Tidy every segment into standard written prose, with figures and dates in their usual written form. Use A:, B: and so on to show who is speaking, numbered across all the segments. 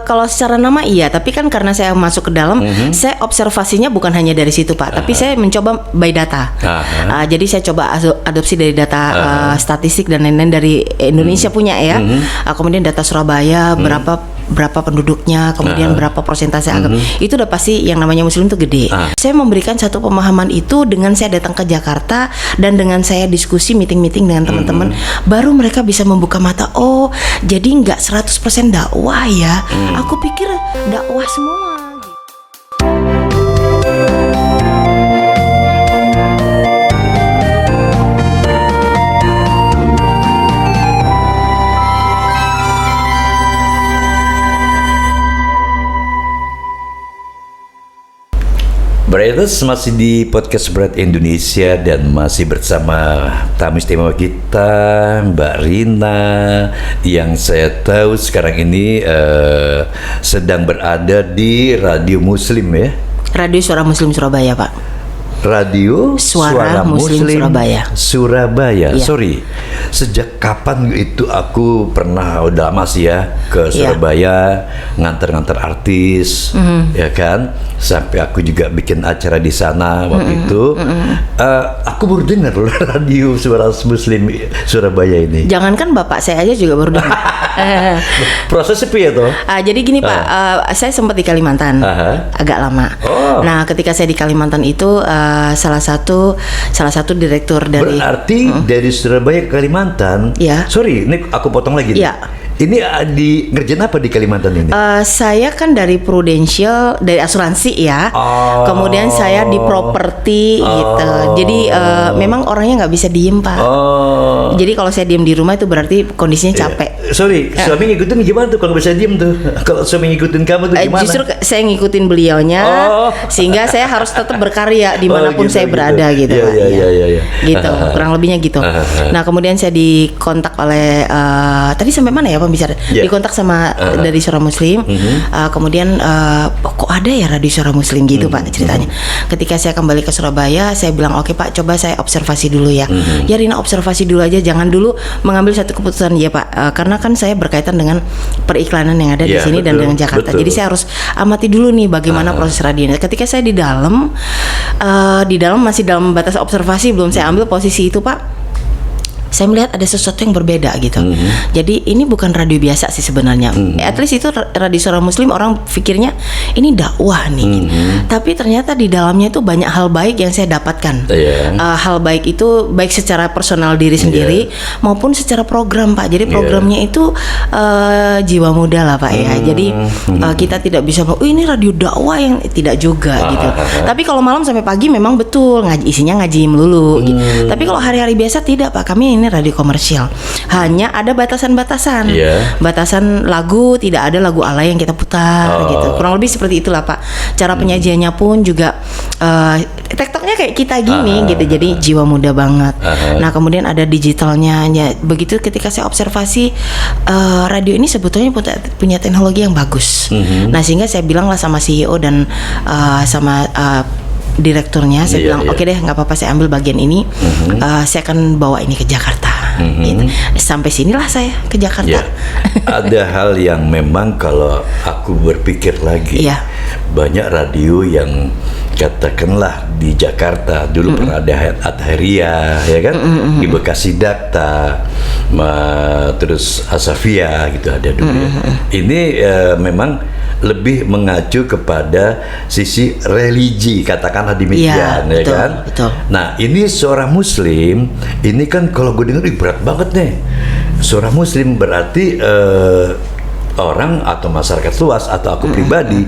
A: Kalau secara nama iya, tapi kan karena saya masuk ke dalam, saya observasinya bukan hanya dari situ Pak, tapi saya mencoba by data. Jadi saya coba adopsi dari data statistik dan lain-lain dari Indonesia punya ya. Kemudian data Surabaya berapa penduduknya, kemudian berapa persentase agama. Itu udah pasti yang namanya Muslim itu gede. Saya memberikan satu pemahaman itu dengan saya datang ke Jakarta dan dengan saya diskusi meeting-meeting dengan teman-teman, baru mereka bisa membuka mata. Oh, jadi nggak 100% dakwah ya. Aku pikir dakwah semua.
B: Brothers, masih di podcast Berat Indonesia dan masih bersama tamu istimewa kita Mbak Rina yang saya tahu sekarang ini sedang berada di Radio Muslim ya.
A: Radio Suara Muslim Surabaya Pak.
B: Radio
A: Suara Muslim Surabaya.
B: Ya. Sorry, sejak kapan itu aku pernah udah lama sih ya ke Surabaya nganter-nganter artis, ya kan? Sampai aku juga bikin acara di sana waktu itu. Aku baru dengar Radio Suara Muslim Surabaya ini.
A: Jangankan bapak saya aja juga baru dengar.
B: Prosesnya apa ya toh?
A: Jadi gini Pak, saya sempat di Kalimantan agak lama. Nah, ketika saya di Kalimantan itu salah satu direktur dari.
B: Berarti dari Surabaya ke Kalimantan.
A: Ya.
B: Sorry, ini aku potong lagi.
A: Ya.
B: Ini di ngerjain apa di Kalimantan ini?
A: Saya kan dari Prudential, dari asuransi ya. Kemudian saya di properti gitu. Jadi memang orangnya nggak bisa diem Pak. Jadi kalau saya diem di rumah itu berarti kondisinya capek.
B: Sorry, suami ngikutin gimana tuh kalau nggak bisa diem tuh? Kalau suami ngikutin kamu tuh gimana?
A: Justru saya ngikutin beliaunya, sehingga saya harus tetap berkarya dimanapun saya berada gitu.
B: Iya.
A: Gitu, kurang lebihnya gitu. Nah kemudian saya dikontak oleh tadi sampai mana ya pembicara? Dikontak sama dari Suara Muslim. Kemudian kok ada ya Radio Suara Muslim gitu Pak ceritanya. Ketika saya kembali ke Surabaya, saya bilang oke Pak, coba saya observasi dulu ya. Ya Rina, observasi dulu aja, jangan dulu mengambil satu keputusan ya Pak. Karena kan saya berkaitan dengan periklanan yang ada di sini dan dengan Jakarta. Jadi saya harus amati dulu nih bagaimana proses radionya. Ketika saya di dalam masih dalam batas observasi, belum saya ambil posisi itu Pak, saya melihat ada sesuatu yang berbeda gitu. Jadi ini bukan radio biasa sih sebenarnya. At least itu Radio Suara Muslim, orang pikirnya ini dakwah nih gitu. Tapi ternyata di dalamnya itu banyak hal baik yang saya dapatkan. Hal baik itu baik secara personal diri sendiri maupun secara program Pak. Jadi programnya itu jiwa muda lah Pak ya. Jadi kita tidak bisa ini radio dakwah yang tidak juga gitu. Tapi kalau malam sampai pagi memang betul isinya ngaji melulu gitu. Tapi kalau hari-hari biasa tidak Pak. Kami ini radio komersial, hanya ada batasan-batasan, batasan lagu, tidak ada lagu alay yang kita putar gitu. Kurang lebih seperti itulah Pak. Cara penyajiannya pun juga tektoknya kayak kita gini gitu. Jadi jiwa muda banget. Nah kemudian ada digitalnya. Begitu ketika saya observasi radio ini sebetulnya punya teknologi yang bagus. Nah sehingga saya bilang lah sama CEO dan sama direkturnya, saya bilang oke deh, nggak apa-apa, saya ambil bagian ini. Saya akan bawa ini ke Jakarta. Gitu. Sampai sinilah saya ke Jakarta.
B: Ada hal yang memang kalau aku berpikir lagi, banyak radio yang katakanlah di Jakarta dulu pernah ada Atharia ya kan, di Bekasi Dakta, terus Asafia gitu ada dulu. Ini memang lebih mengacu kepada sisi religi, katakanlah demikian, ya kan? Betul. Nah, ini Suara Muslim, ini kan kalau gue dengar berat banget nih. Suara Muslim berarti orang atau masyarakat luas atau aku pribadi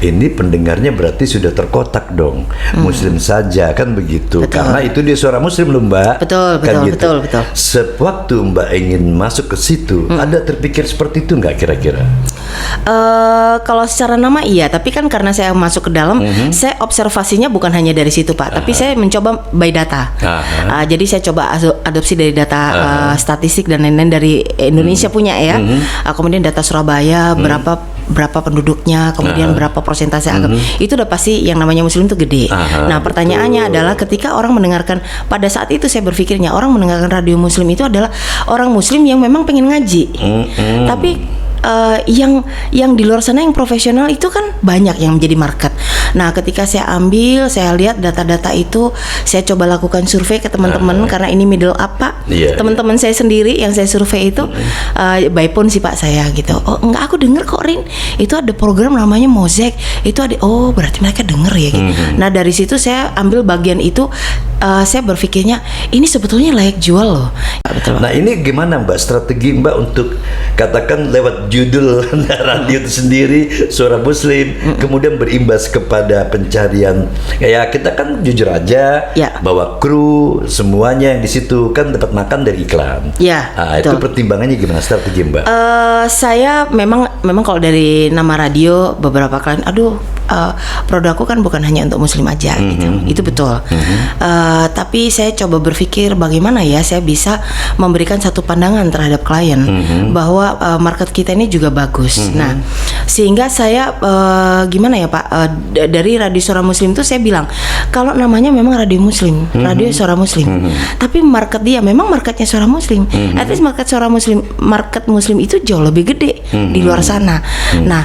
B: ini pendengarnya berarti sudah terkotak dong. Muslim saja kan begitu. Karena itu dia Suara Muslim loh Mbak.
A: Betul.
B: Sewaktu Mbak ingin masuk ke situ, ada terpikir seperti itu nggak kira-kira?
A: Kalau secara nama iya, tapi kan karena saya masuk ke dalam, saya observasinya bukan hanya dari situ Pak, tapi saya mencoba by data. Jadi saya coba adopsi dari data statistik dan lain-lain dari Indonesia punya ya. Kemudian data Surabaya berapa penduduknya, kemudian berapa persentase agama. Itu udah pasti yang namanya Muslim itu gede. Nah pertanyaannya adalah ketika orang mendengarkan, pada saat itu saya berpikirnya orang mendengarkan radio Muslim itu adalah orang Muslim yang memang pengen ngaji. Tapi yang di luar sana yang profesional itu kan banyak yang menjadi market. Nah, ketika saya ambil, saya lihat data-data itu, saya coba lakukan survei ke teman-teman karena ini middle up Pak. Teman-teman saya sendiri yang saya survei itu by phone sih Pak saya gitu. Oh enggak, aku dengar kok Rin, itu ada program namanya Mosaic. Itu ada, oh berarti mereka denger ya gitu. Nah dari situ saya ambil bagian itu, saya berpikirnya ini sebetulnya layak jual loh.
B: Betul. Nah ini gimana Mbak strategi Mbak untuk katakan lewat judul radio itu sendiri Suara Muslim, kemudian berimbas kepada pencarian, ya kita kan jujur aja bahwa kru semuanya yang di situ kan dapat makan dari iklan. Nah, itu pertimbangannya gimana strategi Mbak?
A: Saya memang kalau dari nama radio beberapa klien, produk aku kan bukan hanya untuk Muslim aja gitu, itu betul. Tapi saya coba berpikir bagaimana ya saya bisa memberikan satu pandangan terhadap klien bahwa market kita ini juga bagus. Nah, sehingga saya gimana ya Pak, dari Radio Suara Muslim itu saya bilang kalau namanya memang Radio Muslim, Radio Suara Muslim, tapi market dia memang marketnya Suara Muslim. At least market Suara Muslim, market Muslim itu jauh lebih gede di luar sana. Nah,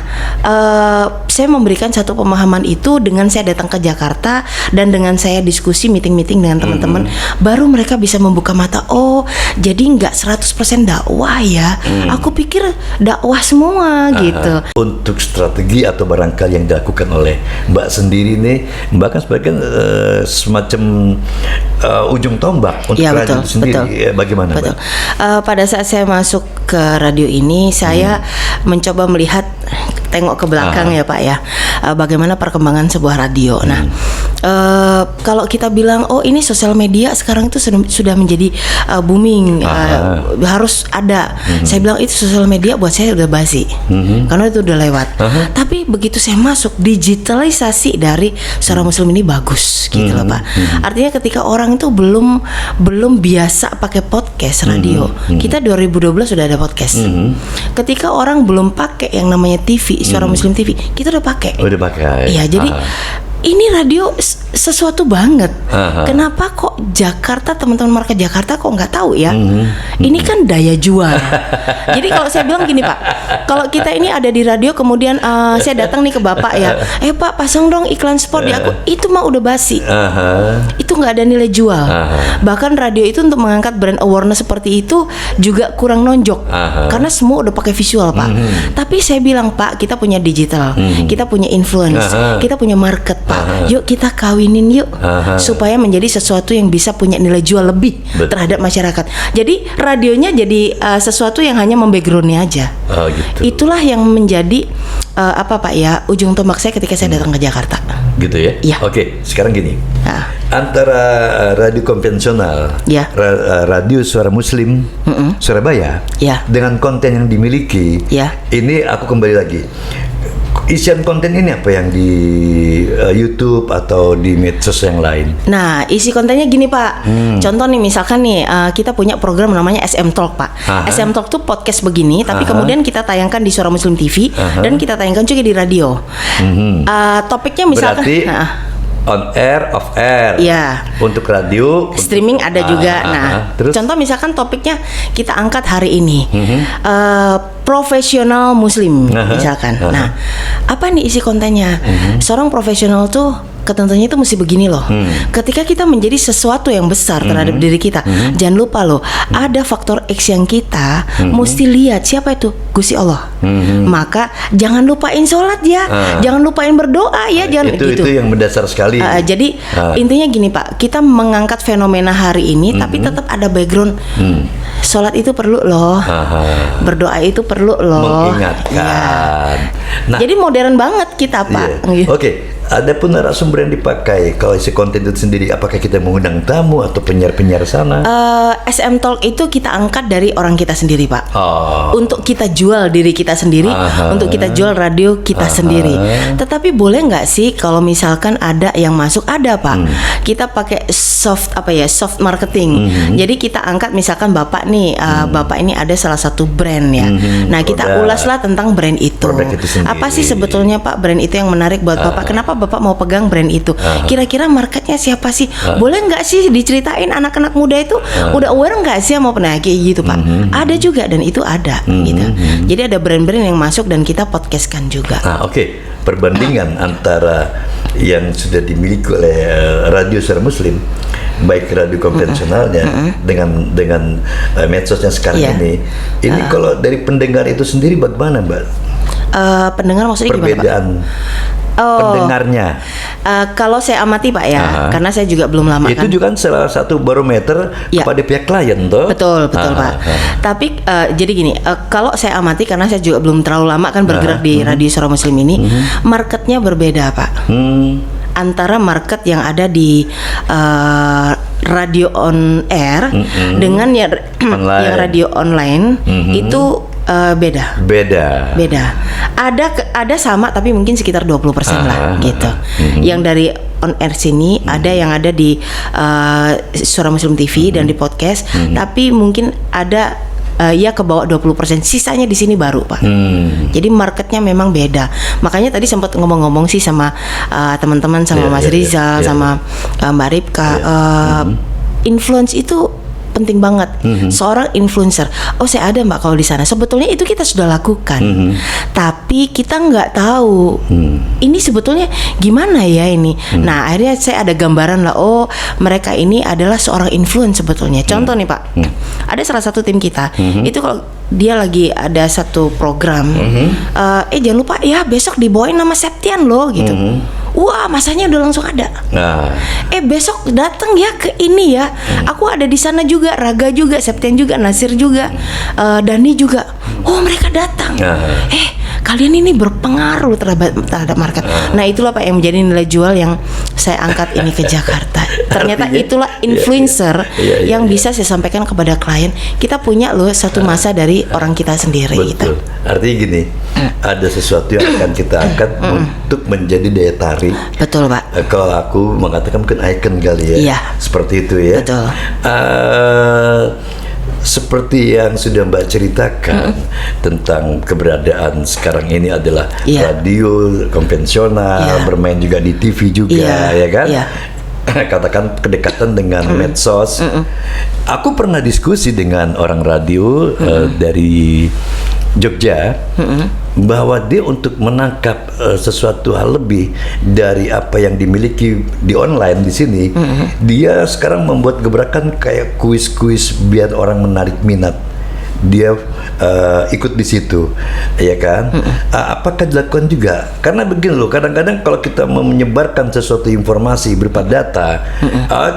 A: saya memberikan satu pemahaman itu dengan saya datang ke Jakarta dan dengan saya diskusi meeting-meeting dengan teman-teman, baru mereka bisa membuka mata. Oh, jadi nggak 100% dakwah ya. Aku pikir dakwah semua gitu.
B: Untuk strategi atau barangkali yang dilakukan oleh Mbak sendiri nih, Mbak kan sebagai semacam ujung tombak untuk radio itu sendiri. Bagaimana
A: Mbak? Pada saat saya masuk ke radio ini, saya mencoba melihat, tengok ke belakang ya Pak ya, bagaimana perkembangan sebuah radio. Nah, kalau kita bilang oh ini sosial media sekarang itu sudah menjadi booming, harus ada. Saya bilang itu sosial media buat saya udah basi, karena itu udah lewat. Tapi begitu saya masuk, digitalisasi dari Suara Muslim ini bagus gitu loh Pak. Artinya ketika orang itu belum biasa pakai podcast radio, kita 2012 sudah ada podcast. Ketika orang belum pakai yang namanya TV, Suara Muslim TV, kita udah pakai.
B: Udah pakai.
A: Iya, jadi ini radio sesuatu banget. Kenapa kok Jakarta, teman-teman market Jakarta kok nggak tahu ya? Ini kan daya jual. Jadi kalau saya bilang gini Pak, kalau kita ini ada di radio, kemudian saya datang nih ke Bapak ya, Pak pasang dong iklan spot di aku, itu mah udah basi. Itu nggak ada nilai jual. Bahkan radio itu untuk mengangkat brand awareness seperti itu juga kurang nonjok, karena semua udah pakai visual Pak. Tapi saya bilang Pak, kita punya digital, kita punya influence, kita punya market Pak. Yuk kita kawinin yuk, supaya menjadi sesuatu yang bisa punya nilai jual lebih terhadap masyarakat. Jadi radionya jadi sesuatu yang hanya membackgroundnya aja. Gitu. Itulah yang menjadi apa Pak ya, ujung tombak saya ketika saya datang ke Jakarta.
B: Gitu ya?
A: Ya.
B: Oke, sekarang gini. Antara radio konvensional, radio Suara Muslim Surabaya, dengan konten yang dimiliki, ini aku kembali lagi. Isian konten ini apa yang di YouTube atau di medsos yang lain? Nah,
A: isi kontennya gini Pak. Contoh nih, misalkan nih kita punya program namanya SM Talk Pak. SM Talk tuh podcast begini, tapi kemudian kita tayangkan di Suara Muslim TV dan kita tayangkan juga di radio. Topiknya misalkan.
B: Berarti on air, off air. Untuk radio,
A: streaming ada juga. Nah, terus? Contoh misalkan topiknya kita angkat hari ini, profesional Muslim misalkan. Nah, apa nih isi kontennya? Seorang profesional tuh ketentuannya itu mesti begini loh. Ketika kita menjadi sesuatu yang besar terhadap diri kita, jangan lupa loh, ada faktor X yang kita mesti lihat. Siapa itu? Gusti Allah. Maka jangan lupain sholat ya, jangan lupain berdoa ya, jangan
B: itu yang mendasar sekali.
A: Jadi intinya gini Pak, kita mengangkat fenomena hari ini, tapi tetap ada background. Sholat itu perlu loh, berdoa itu perlu loh,
B: mengingatkan.
A: Nah, jadi modern banget kita Pak.
B: Oke. Adapun narasumber yang dipakai, kalau isi konten itu sendiri, apakah kita mengundang tamu atau penyiar-penyiar sana?
A: SM Talk itu kita angkat dari orang kita sendiri Pak. Untuk kita jual diri kita sendiri, untuk kita jual radio kita sendiri. Tetapi boleh nggak sih kalau misalkan ada yang masuk? Ada Pak. Kita pakai soft marketing. Jadi kita angkat misalkan Bapak nih, Bapak ini ada salah satu brand ya. Nah kita ulaslah tentang brand itu. Apa sih sebetulnya Pak brand itu yang menarik buat Bapak? Kenapa Bapak mau pegang brand itu. Kira-kira marketnya siapa sih? Boleh nggak sih diceritain anak-anak muda itu udah aware nggak sih sama kayak gitu Pak? Ada juga dan itu ada gitu. Jadi ada brand-brand yang masuk dan kita podcastkan juga.
B: Oke. Perbandingan antara yang sudah dimiliki oleh radio suara Muslim, baik radio konvensionalnya dengan medsosnya sekarang ini kalau dari pendengar itu sendiri bagaimana Mbak?
A: Pendengar maksudnya gimana Pak?
B: Perbedaan pendengarnya.
A: Kalau saya amati Pak ya, karena saya juga belum lama
B: itu juga kan salah satu barometer kepada pihak klien toh.
A: Betul Pak. Tapi jadi gini, kalau saya amati karena saya juga belum terlalu lama kan bergerak di radio suara Muslim ini, marketnya berbeda Pak. Antara market yang ada di radio on air dengan yang radio online itu beda. Ada sama tapi mungkin sekitar 20% lah gitu. Yang dari on air sini ada yang ada di Suara Muslim TV dan di podcast, tapi mungkin ada ya ke bawah 20%, sisanya di sini baru Pak. Jadi marketnya memang beda. Makanya tadi sempat ngomong-ngomong sih sama teman-teman, sama Mas Rizal, sama Mbak Ripka, influence itu penting banget. Seorang influencer, saya ada Mbak kalau di sana. Sebetulnya itu kita sudah lakukan, tapi kita nggak tahu ini sebetulnya gimana ya ini. Nah akhirnya saya ada gambaran lah. Mereka ini adalah seorang influencer sebetulnya. Contoh nih Pak, ada salah satu tim kita itu kalau dia lagi ada satu program, jangan lupa ya besok dibawain nama Septian loh gitu. Wah masanya udah langsung ada. Besok datang ya ke ini ya. Aku ada di sana juga, Raga juga, Septian juga, Nasir juga, Dani juga. Mereka datang. Kalian ini berpengaruh terhadap market. Nah itulah Pak yang menjadi nilai jual yang saya angkat ini ke Jakarta. Ternyata itulah influencer yang bisa saya sampaikan kepada klien. Kita punya loh satu masa dari orang kita sendiri.
B: Betul. Gitu. Artinya gini, ada sesuatu yang akan kita angkat untuk menjadi daya tarik.
A: Betul Pak.
B: Kalau aku mengatakan mungkin icon kali ya. Seperti itu ya.
A: Betul.
B: Seperti yang sudah Mbak ceritakan tentang keberadaan sekarang ini adalah radio konvensional, bermain juga di TV juga, ya kan? Katakan kedekatan dengan medsos. Aku pernah diskusi dengan orang radio dari Jogja bahwa dia untuk menangkap sesuatu hal lebih dari apa yang dimiliki di online di sini, dia sekarang membuat gebrakan kayak kuis-kuis biar orang menarik minat. Dia ikut di situ, ya kan? Apakah dilakukan juga? Karena begini loh, kadang-kadang kalau kita mau menyebarkan sesuatu informasi berupa data,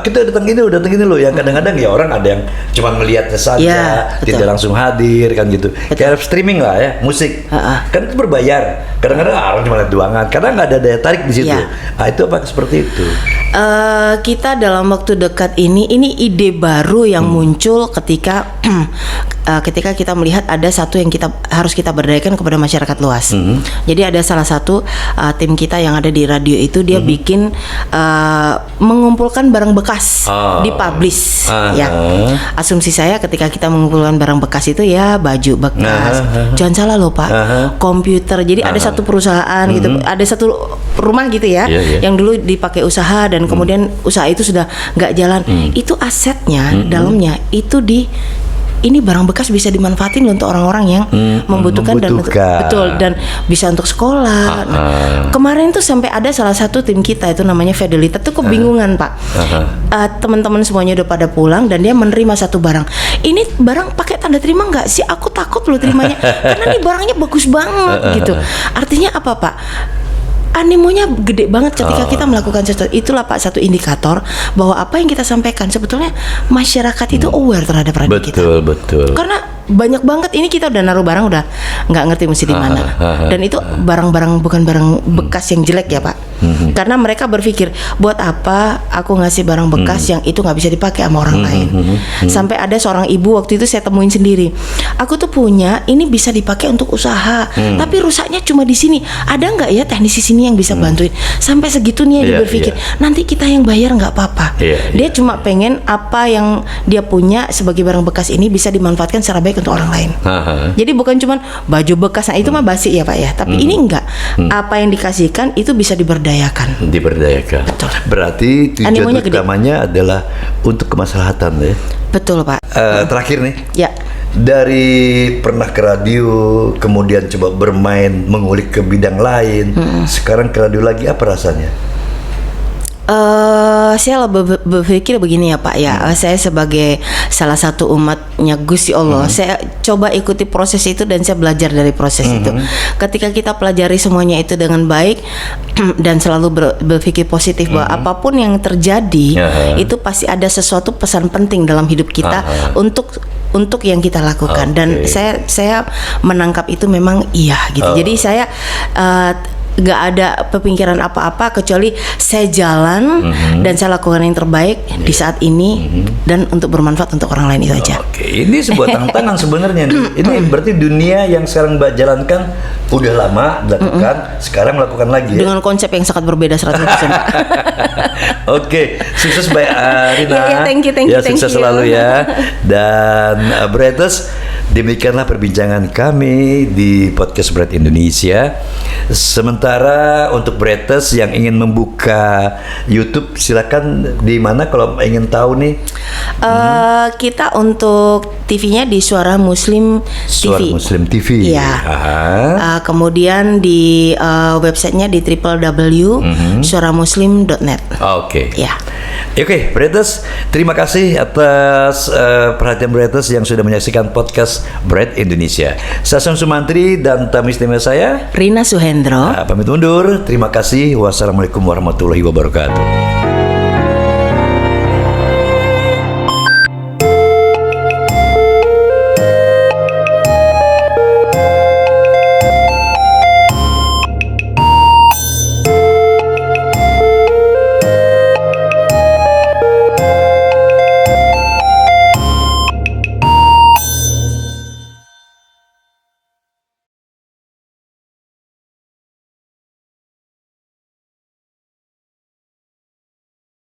B: kita datang ini loh. Yang kadang-kadang ya orang ada yang cuma melihatnya saja, tidak langsung hadir kan gitu. Kayak streaming lah ya, musik, kan itu berbayar. Kadang-kadang orang cuma lihat doangan, karena nggak ada daya tarik di situ. Itu apa seperti itu?
A: Kita dalam waktu dekat ini ide baru yang muncul ketika kita melihat ada satu yang harus kita berdayakan kepada masyarakat luas. Jadi ada salah satu tim kita yang ada di radio itu dia bikin mengumpulkan barang bekas, dipublish. Ya, asumsi saya ketika kita mengumpulkan barang bekas itu ya baju bekas. Jangan salah loh Pak, komputer. Jadi ada satu perusahaan gitu, ada satu rumah gitu ya, yang dulu dipakai usaha dan kemudian usaha itu sudah nggak jalan. Itu asetnya dalamnya itu ini barang bekas bisa dimanfaatin untuk orang-orang yang membutuhkan. Dan betul, dan bisa untuk sekolah. Kemarin tuh sampai ada salah satu tim kita itu namanya Fidelita tuh kebingungan Pak. Teman-teman semuanya udah pada pulang dan dia menerima satu barang. Ini barang pakai tanda terima nggak sih? Aku takut loh terimanya karena ini barangnya bagus banget gitu. Artinya apa Pak? Animonya gede banget ketika kita melakukan sesuatu. Itulah Pak satu indikator bahwa apa yang kita sampaikan sebetulnya masyarakat itu aware terhadap radio kita. Betul. Karena banyak banget ini kita udah naruh barang udah nggak ngerti mesti di mana. Dan itu barang-barang bukan barang bekas yang jelek ya Pak. Karena mereka berpikir buat apa aku ngasih barang bekas yang itu nggak bisa dipakai sama orang lain. Sampai ada seorang ibu waktu itu saya temuin sendiri. Aku tuh punya ini bisa dipakai untuk usaha, tapi rusaknya cuma di sini. Ada nggak ya teknisi sini yang bisa bantuin? Sampai segitunya dia berpikir nanti kita yang bayar nggak apa-apa. Dia cuma pengen apa yang dia punya sebagai barang bekas ini bisa dimanfaatkan secara baik terbaik untuk orang lain. Jadi bukan cuman baju bekas, nah itu mah basi ya Pak ya. Tapi ini enggak. Apa yang dikasihkan itu bisa diberdayakan.
B: Diberdayakan. Betul. Berarti tujuan utamanya adalah untuk kemaslahatan ya.
A: Betul Pak.
B: Terakhir nih.
A: Ya.
B: Dari pernah ke radio, kemudian coba bermain, mengulik ke bidang lain, sekarang ke radio lagi, apa rasanya?
A: Saya berpikir begini ya Pak ya, saya sebagai salah satu umatnya Gusti Allah, saya coba ikuti proses itu dan saya belajar dari proses itu. Ketika kita pelajari semuanya itu dengan baik dan selalu berpikir positif bahwa apapun yang terjadi itu pasti ada sesuatu pesan penting dalam hidup kita untuk yang kita lakukan. Dan saya menangkap itu memang iya gitu. Jadi saya nggak ada pemikiran apa-apa kecuali saya jalan dan saya lakukan yang terbaik di saat ini dan untuk bermanfaat untuk orang lain itu aja.
B: Ini sebuah tantangan sebenarnya. Ini berarti dunia yang sekarang Mbak jalankan udah lama dilakukan, sekarang melakukan lagi ya? Dengan
A: konsep yang sangat berbeda 100%.
B: Sukses Mbak Rina.
A: Thank you.
B: Sukses selalu ya. Dan Bretters, demikianlah perbincangan kami di podcast Bread Indonesia. Sementara untuk Bretters yang ingin membuka YouTube, silakan di mana kalau ingin tahu nih?
A: Kita untuk TV-nya di Suara Muslim TV.
B: Suara Muslim TV.
A: Iya. Kemudian di websitenya di www.suaramuslim.net.
B: Ya. Oke, Bretters, terima kasih atas perhatian Bretters yang sudah menyaksikan podcast Bread Indonesia. Saya Sam Sumantri dan tamu istimewa saya
A: Rina Suhendro.
B: Pamit undur. Terima kasih. Wassalamualaikum warahmatullahi wabarakatuh.